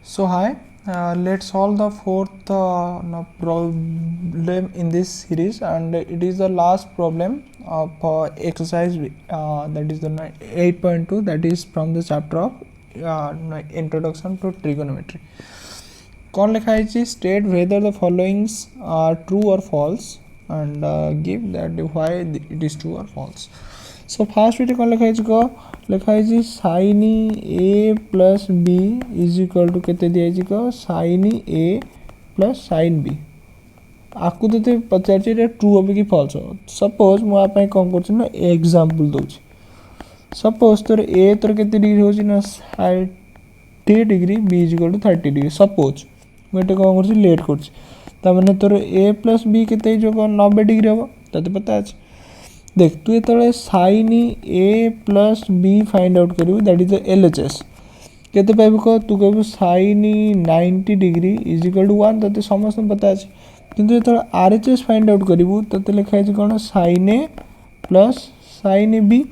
So hi, let's solve the fourth problem in this series, and it is the last problem of exercise that is the 8.2, that is from the chapter of introduction to trigonometry. कौन लिखा है state whether the followings are true or false and give that why it is true or false. So first we कौन लिखा है sin a plus b is equal to केते दिया sin a plus sin b. आपको तो पचार true हम कि falls हो. सपोज मुझे कौन कर एग्जांपल दूसरी. सपोज तोर ए तोर केते डिग्री हो ना 60 degree, B is equal to 30 degree. Suppose मुझे कौन कर लेट कर तोर ए प्लस बी के 90 डिग्री हम ते पता अच्छे. देख तू जो sine A plus B find out करू that is L H S केते पाइबू कह तू कहू sine 90 degree is equal to 1 ते समस्त पता अच्छे. किंतु जो R H S find out करू ते लिखाई कौन sine A plus sine B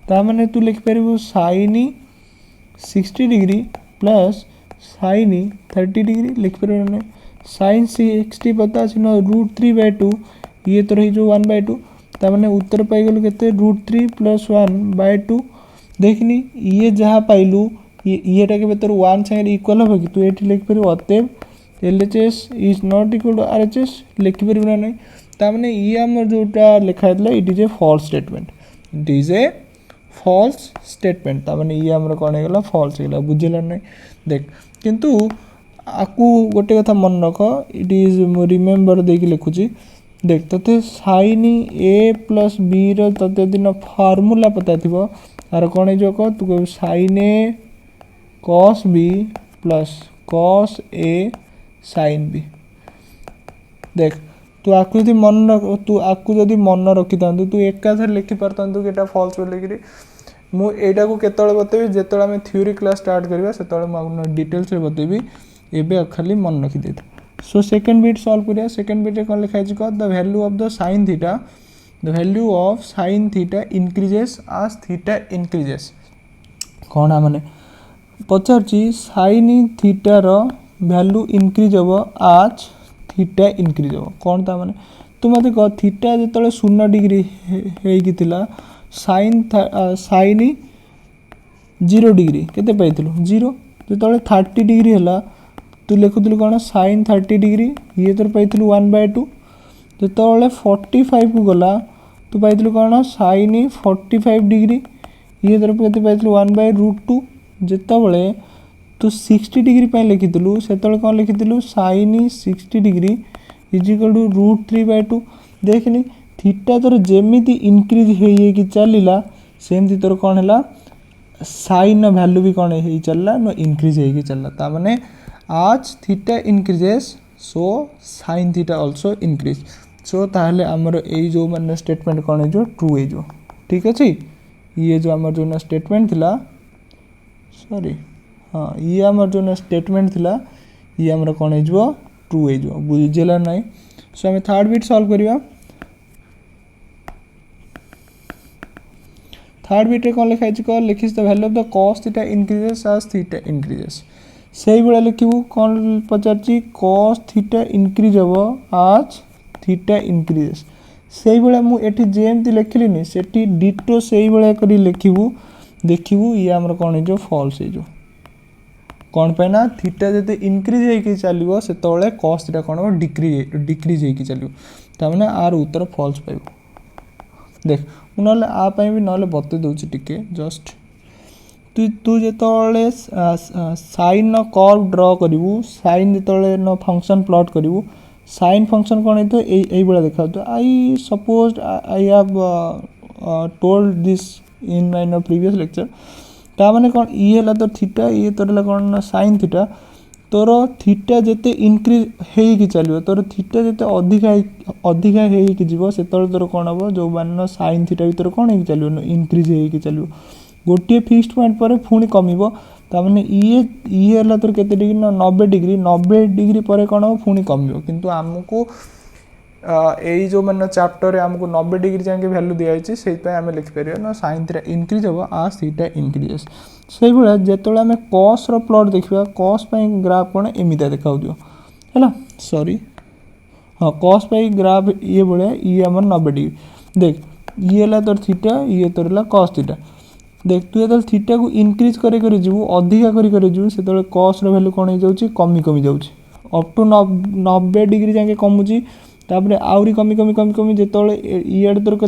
ताने तू लिखिपर sine 60 degree plus sine 30 degree लिखिपर ना. साइन 60 पता अच्छे न √3/2 ये तो रही जो 1/2 ताने उत्तर पाइगलु के √3 + 1/2. देखनी ये जहाँ पाइलु येटा के तोर 1 संगे इक्वल हम कि तू ये लिखिपर अतएव L H S is not equal to R H S लिखिपर ना नहीं. ताने ये आम जोटा लिखाई it is a false statement. It is a false statement ताने ये आमर कौन होगा फॉल्स होगा. बुझेगा नहीं. देख किंतु आपको गोटे कथा मन रख इट इज रिमेम्बर देकी लिखुची. देख ते साइन ए प्लस बी रे दिन फॉर्मूला पता थी तार कौन हो तू कह sign A cos B plus cos A sine B. देख तू आपको जब मन रख तू आपको जब मन रखी था तू एकाथर लिखि पारता कि एटा फॉल्स बोलिकी मुझा को केत बतेबी जो आम थ्योरी क्लास स्टार्ट करवा से डिटेल्स बतेबी. एबे खाली मन रखी दे. सो सेकेंड बिट सॉल्व करिया. सेकेंड बिट कौन लिखाई कह the value of the sine theta the value of sine theta increases आज थीटा इंक्रीजेस. कौन मैंने पचार साइन थीटार वैल्यू इंक्रीज हम आज थीटा इंक्रीज हम. कौन ता मैंने तू मत कह थीटा जो 0 डिग्री होता साइन साइन 0 डिग्री केते पाइलु 0. जो 30 डिग्री है तू लिखुलु कौन साइन 30 डिग्री ये तोर पाइलु 1/2. जो 45 को गला तू पाइलु कौन साइन 45 डिग्री ये तोर के पाइलु 1/√2. जितेबाला तू 60 डिग्री पर लिखिलु से कौन लिखिलु sine 60 degree is equal to √3/2. देखनी थीटा तोर जेमी इनक्रीज हो चलला सेमती तोर कौन है साइन वैल्यू भी कौन हो चलला न इनक्रीज हो चलला. ताने आज theta increases so sine theta also increase. So ताहले आमर यही जो मैंने स्टेटमेंट कौन हो ट्रू हो. ठीक अच्छे. ये जो आमर जो स्टेटमेंट थिला सॉरी हाँ ये आमर जो स्टेटमेंट थिला ये आमर कौन हो ट्रू हो. बुझेगा ना. सो आम थर्ड बिट सॉल्व करिया. थर्ड बिट कौन लिखाई कह लिखी the value of the cos theta increases आज थीटा इंक्रीजेस. से भाया लिखू कौन पचार कॉस थीटा इंक्रीज हम आज थीटा इंक्रीजेस. से भाया मुझे जेमती लिखिली से डिटो से भाया कर लिखू देखू ये आमर कौन हो फॉल्स हो. कौन पे ना थीटा जो इंक्रीज हो चलो से कॉस थीटा कौन हम डिक्रीज हो चलो ताने आर उत्तर फॉल्स पाइब. देख ना भी ना बते दूसरी टिके जस्ट तू जो साइन कर्व ड्र करू साइन जो फंक्शन प्लॉट करू साइन फंक्शन कौन होता है ये देखा. I suppose I have told this in my previous lecture. ताने कौन ये है तो थीटा ये तोर कौन साइन थीटा तोर थीटा जिते इनक्रीज हो चलो तोर थीटा जिते अधिका हो से तोर कौन हम जो मान साइन थीटा भी तोर कौन हो चलो इनक्रीज हो चलो. गोटे फिक्स्ड पॉइंट पर पुणी कम ताने ये तोर के डिग्री 90 डिग्री 90 डिग्री पर कौन हम पुणी कम. किंतु आमको यही जो मैंने चैप्टर आमको 90 डिग्री जाके वैल्यू दिखाई से आम लिखिपर ना साइन थीटा इंक्रीज हम आज थीटा इंक्रीजेस से भाया जो आम कस प्लट देखा कस ग्राफ कौन एमती देखा है सॉरी हाँ कस ग्राफ ये भाया ये आम 90 डिग्री देख ये है तोर थीटा ये तोर है कस थीटा देख तू जो थीटा को इनक्रीज कर अधिका कर से कस वैल्यू कौन हो जाऊँगी कमी कमी जाऊँगी अप टू 90 डिग्री जाके कमुची तापरे आउरी कमी कमी कमी कमी जो इे तोर के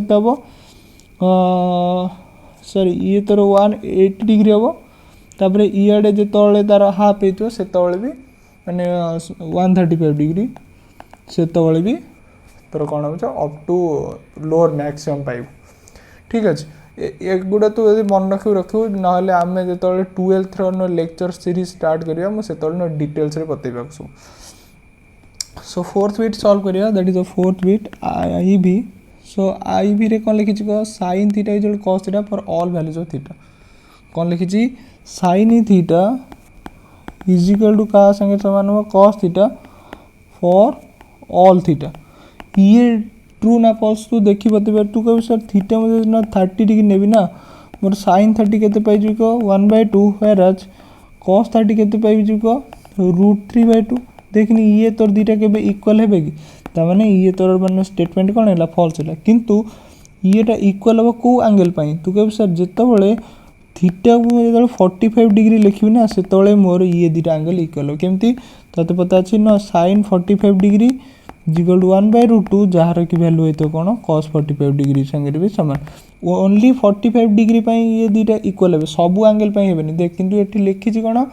सॉरी ये तोर 180 डिग्री हम तापर इे जो तार हाफ हो से भी मैंने 135 डिग्री से भी तोर कौन हो अप टू लोअर मैक्सिमम पाइब ठीक अच्छे एगुड़ा तू यदि मन रखू ना आम जो 12th लेक्चर सीरीज स्टार्ट करिया मुझे डिटेल्स बतेबा सब सो फोर्थ बीट सॉल्व करिया that is a fourth bit I भी सो आई भी रे कौन लिखी sine theta is cos theta for all values of theta कौन लिखी sine theta is equal to क्या संगे समान हो cos theta for all theta ये ट्रू ना फॉल्स तू देखी बतेबा तू कह सर थीटा मुझे ना 30 डिग्री नेबी ना मोर साइन 30 के पाई को 1/2 वेयर एज कॉस 30 के पाई को √3/2 देखनी ये तोर दीटा के इक्वल है कि ताने ये तोर मैंने स्टेटमेंट कौन है फॉल्स है किंतु येटा इक्वल हम कौ एंगल तू कह सर जिते थीटा को जो 45 डिग्री लिखी ना से मोर ये दीटा एंगल इक्वल हो केमती तोते पता अच्छी ना साइन 45 डिग्री इक्वल टू 1/√2 जार की वैल्यू होता कौन cos 45 डिग्री संगे भी सामान ओनली 45 डिग्री ये दीटा इक्वल है सबू एंगल हेनी देख किंतु ये लिखी कौन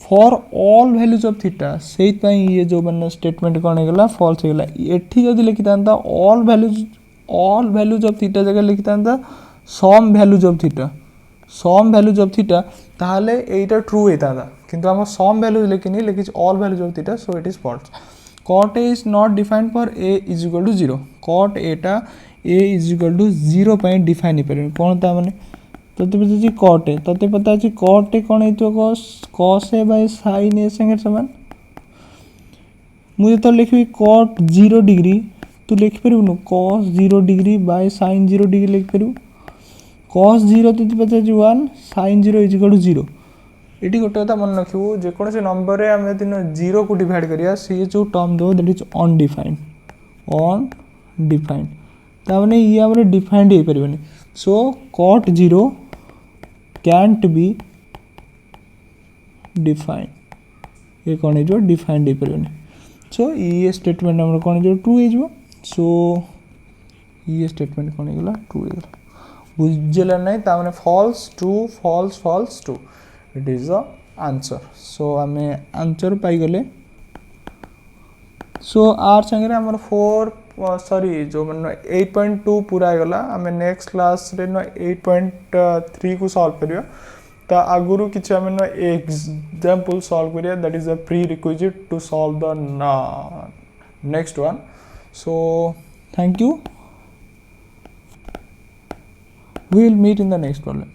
for all values of theta से ये जो मैंने स्टेटमेंट कौन होगा फॉल्स होगा एठी जब लिखी था ऑल वैल्यूज ऑफ थीटा जगह लिखी था सम वैल्यूज ऑफ थीटा ताहले एटा ट्रू होता किंतु आम सम वैल्यूज लिखिनी लिखी all values of theta so it is false cot a is not defined for a is equal to 0 cot a is equal to 0 पर डिफाइन नहीं पारे कौन था मैंने तोते पता cot a तोते पता अच्छी cot a कौन है cos a by sin a संगे समान मुझे तो लिखी cot 0 डिग्री तू लिख पारू न cos 0 degree by sin 0 degree लिख पारू cos 0 तो पता 1 sin 0 इज इक्वल टू 0 ये गोटे कथा मन रखू जेकोसी नंबर में आम दिन 0 को डिवाइड करिया सी जो टर्म दो दैट इज अनडिफाइंड ताने ये आम डिफाइंड हो पारे सो cot 0 कैंट बी डिफाइंड ये कौन हो डिफाइंड हो पारे सो ये स्टेटमेंट आम कौन हो ट्रू हो सो ये स्टेटमेंट कौन होगा ट्रू हो बुझेगा ना ताने false true false false true it is the answer so आम आंसर पाईगले सो आर संगे आमर 4 सॉरी जो मैंने 8.2 पूरा होगा आम नेक्स्ट क्लास रे 8.3 को सॉल्व करियो ता आगुरु किछ आम एग्जांपल सॉल्व करिया that is a prerequisite to solve the next one so thank you we will meet in the next problem